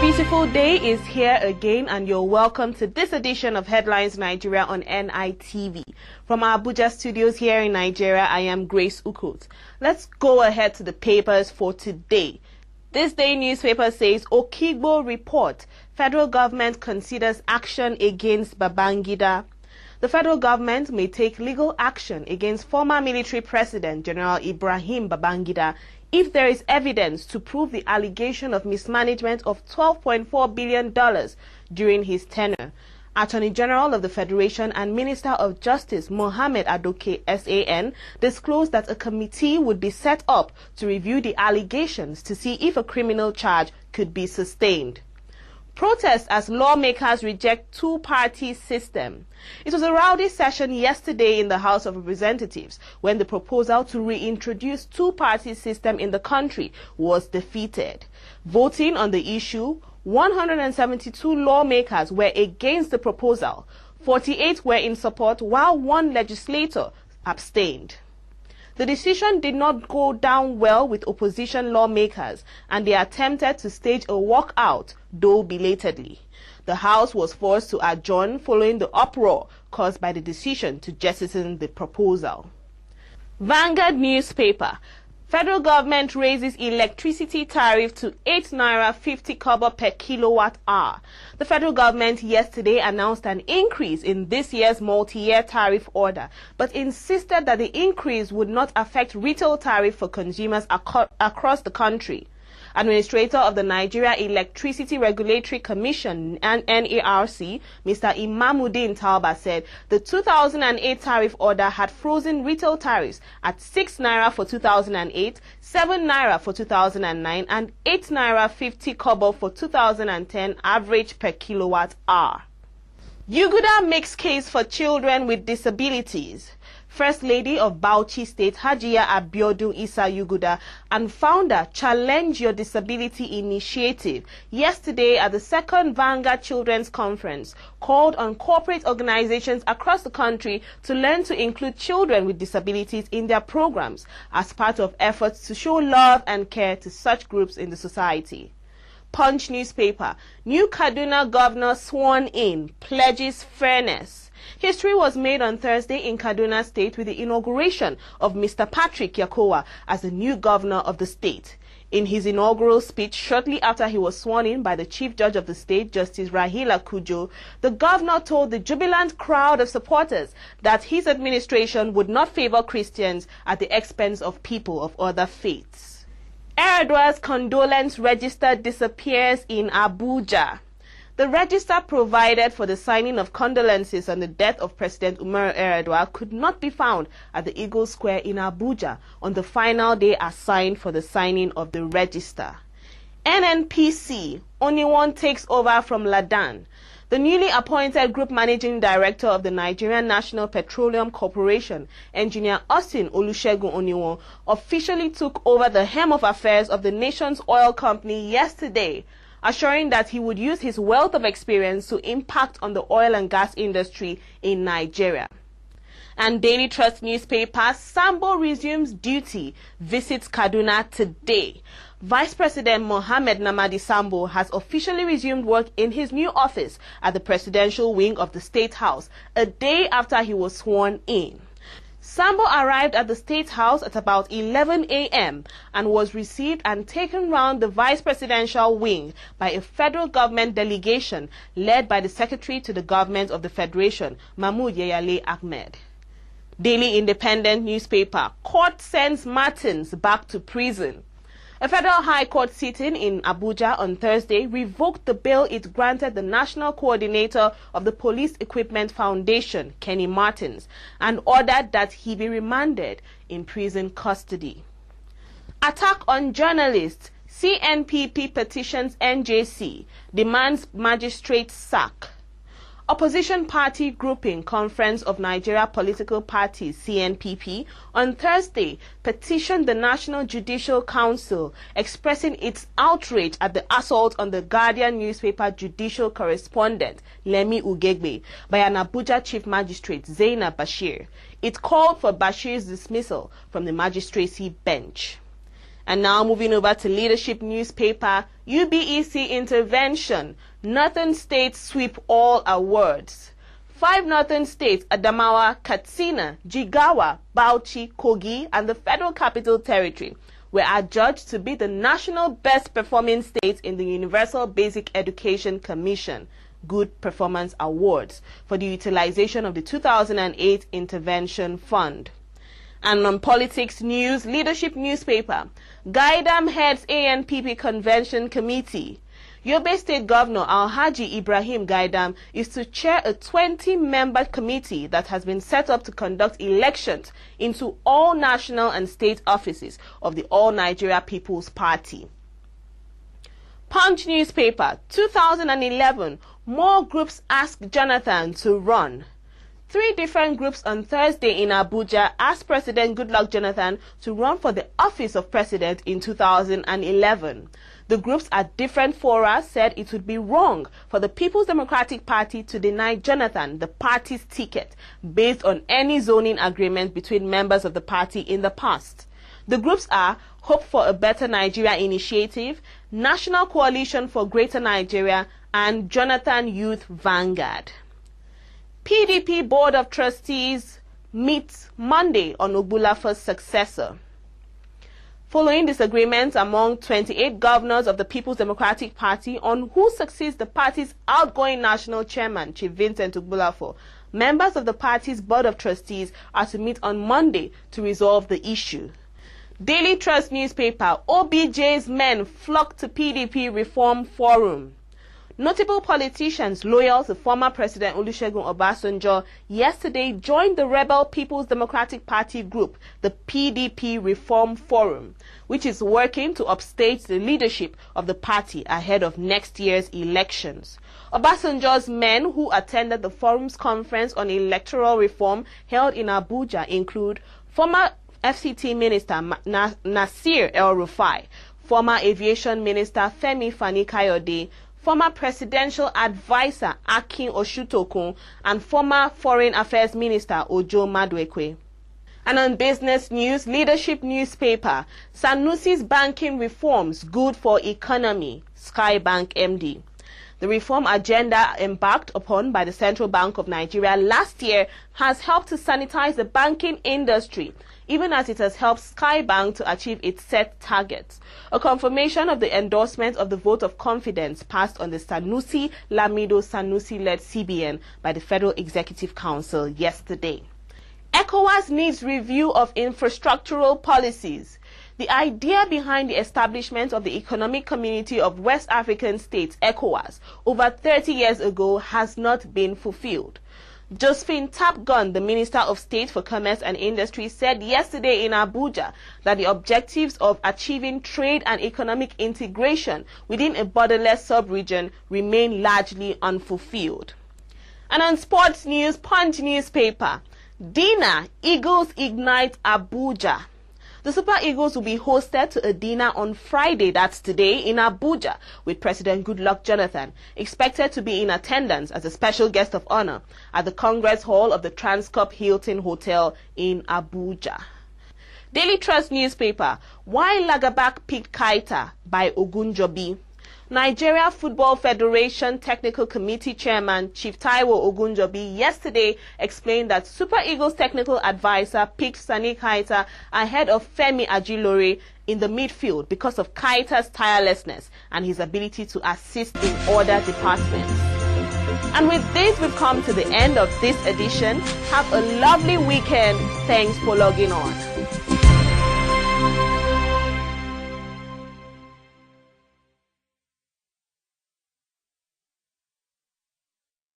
beautiful day is here again, and you're welcome to this edition of Headlines Nigeria on NITV. From our Abuja studios here in Nigeria, I am Grace Ukot. Let's go ahead to the papers for today. This day newspaper says, Okigbo report, federal government considers action against Babangida. The federal government may take legal action against former military president General Ibrahim Babangida if there is evidence to prove the allegation of mismanagement of $12.4 billion during his tenure. Attorney General of the Federation and Minister of Justice Mohammed Adoke SAN disclosed that a committee would be set up to review the allegations to see if a criminal charge could be sustained. Protest as lawmakers reject two-party system. It was a rowdy session yesterday in the House of Representatives when the proposal to reintroduce two-party system in the country was defeated. Voting on the issue, 172 lawmakers were against the proposal. 48 were in support, while one legislator abstained. The decision did not go down well with opposition lawmakers, and they attempted to stage a walkout, though belatedly. The House was forced to adjourn following the uproar caused by the decision to jettison the proposal. Vanguard newspaper. Federal government raises electricity tariff to 8 naira 50 kobo per kilowatt hour. The federal government yesterday announced an increase in this year's multi-year tariff order, but insisted that the increase would not affect retail tariff for consumers across the country. Administrator of the Nigeria Electricity Regulatory Commission (NERC), Mr. Imamuddin Talba, said the 2008 tariff order had frozen retail tariffs at 6 naira for 2008, 7 naira for 2009, and 8 naira 50 kobo for 2010 average per kilowatt hour. Yuguda makes case for children with disabilities. First Lady of Bauchi State, Hajiya Abiodun Isa Yuguda, and founder Challenge Your Disability Initiative, yesterday at the second Vanguard Children's Conference, called on corporate organizations across the country to learn to include children with disabilities in their programs as part of efforts to show love and care to such groups in the society. Punch newspaper, new Kaduna governor sworn in, pledges fairness. History was made on Thursday in Kaduna State with the inauguration of Mr. Patrick Yakowa as the new governor of the state. In his inaugural speech shortly after he was sworn in by the Chief Judge of the state, Justice Rahila Kujo, the governor told the jubilant crowd of supporters that his administration would not favor Christians at the expense of people of other faiths. Erdogan's condolence register disappears in Abuja. The register provided for the signing of condolences on the death of President Umar Erdogan could not be found at the Eagle Square in Abuja on the final day assigned for the signing of the register. NNPC, Oniwon takes over from Ladan. The newly appointed Group Managing Director of the Nigerian National Petroleum Corporation, Engineer Austin Olusegun Oniwon, officially took over the helm of affairs of the nation's oil company yesterday, assuring that he would use his wealth of experience to impact on the oil and gas industry in Nigeria. And Daily Trust newspaper, Sambo resumes duty, visits Kaduna today. Vice President Mohammed Namadi Sambo has officially resumed work in his new office at the presidential wing of the State House, a day after he was sworn in. Sambo arrived at the State House at about 11 a.m. and was received and taken round the vice presidential wing by a federal government delegation led by the Secretary to the Government of the Federation, Mahmoud Yayale Ahmed. Daily Independent newspaper, court sends Martins back to prison. A federal high court sitting in Abuja on Thursday revoked the bail it granted the national coordinator of the Police Equipment Foundation, Kenny Martins, and ordered that he be remanded in prison custody. Attack on journalists. CNPP petitions NJC, demands magistrate sack. Opposition party grouping Conference of Nigeria Political Parties CNPP on Thursday petitioned the National Judicial Council expressing its outrage at the assault on the Guardian newspaper judicial correspondent Lemi Ugegbe by an Abuja Chief Magistrate Zainab Bashir. It called for Bashir's dismissal from the magistracy bench. And now moving over to Leadership newspaper, UBEC intervention, Northern states sweep all awards. 5 northern states, Adamawa, Katsina, Jigawa, Bauchi, Kogi, and the Federal Capital Territory, were adjudged to be the national best performing states in the Universal Basic Education Commission Good Performance Awards for the utilization of the 2008 Intervention Fund. And on politics news, Leadership newspaper, Gaidam heads ANPP Convention Committee. Yobe State Governor Alhaji Ibrahim Gaidam is to chair a 20-member committee that has been set up to conduct elections into all national and state offices of the All Nigeria People's Party. Punch newspaper, 2011, more groups ask Jonathan to run. 3 different groups on Thursday in Abuja asked President Goodluck Jonathan to run for the office of president in 2011. The groups at different fora said it would be wrong for the People's Democratic Party to deny Jonathan the party's ticket based on any zoning agreement between members of the party in the past. The groups are Hope for a Better Nigeria Initiative, National Coalition for Greater Nigeria, and Jonathan Youth Vanguard. PDP Board of Trustees meets Monday on Ogbulafo's successor. Following disagreements among 28 governors of the People's Democratic Party on who succeeds the party's outgoing national chairman, Chief Vincent Ogbulafo, members of the party's Board of Trustees are to meet on Monday to resolve the issue. Daily Trust newspaper, OBJ's men flock to PDP Reform Forum. Notable politicians loyal to former President Olusegun Obasanjo yesterday joined the rebel People's Democratic Party group, the PDP Reform Forum, which is working to upstage the leadership of the party ahead of next year's elections. Obasanjo's men who attended the forum's conference on electoral reform held in Abuja include former FCT Minister Nasir El-Rufai, former Aviation Minister Femi Fani-Kayode, former Presidential Advisor Akin Oshutokun, and former Foreign Affairs Minister Ojo Maduekwe. And on business news, Leadership newspaper, Sanusi's banking reforms good for economy, Skybank MD. The reform agenda embarked upon by the Central Bank of Nigeria last year has helped to sanitize the banking industry, even as it has helped Skybank to achieve its set targets. A confirmation of the endorsement of the vote of confidence passed on the Sanusi Lamido Sanusi-led CBN by the Federal Executive Council yesterday. ECOWAS needs review of infrastructural policies. The idea behind the establishment of the Economic Community of West African States, ECOWAS, over 30 years ago has not been fulfilled. Josephine Tapgun, the Minister of State for Commerce and Industry, said yesterday in Abuja that the objectives of achieving trade and economic integration within a borderless sub-region remain largely unfulfilled. And on sports news, Punch newspaper, dinner, Eagles ignite Abuja. The Super Eagles will be hosted to a dinner on Friday, that's today, in Abuja, with President Goodluck Jonathan, expected to be in attendance as a special guest of honor at the Congress Hall of the Transcorp Hilton Hotel in Abuja. Daily Trust newspaper, Why Lagabak picked Kaita by Ogunjobi. Nigeria Football Federation Technical Committee Chairman Chief Taiwo Ogunjobi yesterday explained that Super Eagles technical advisor picked Sani Kaita ahead of Femi Ajilore in the midfield because of Kaita's tirelessness and his ability to assist in other departments. And with this, we've come to the end of this edition. Have a lovely weekend. Thanks for logging on.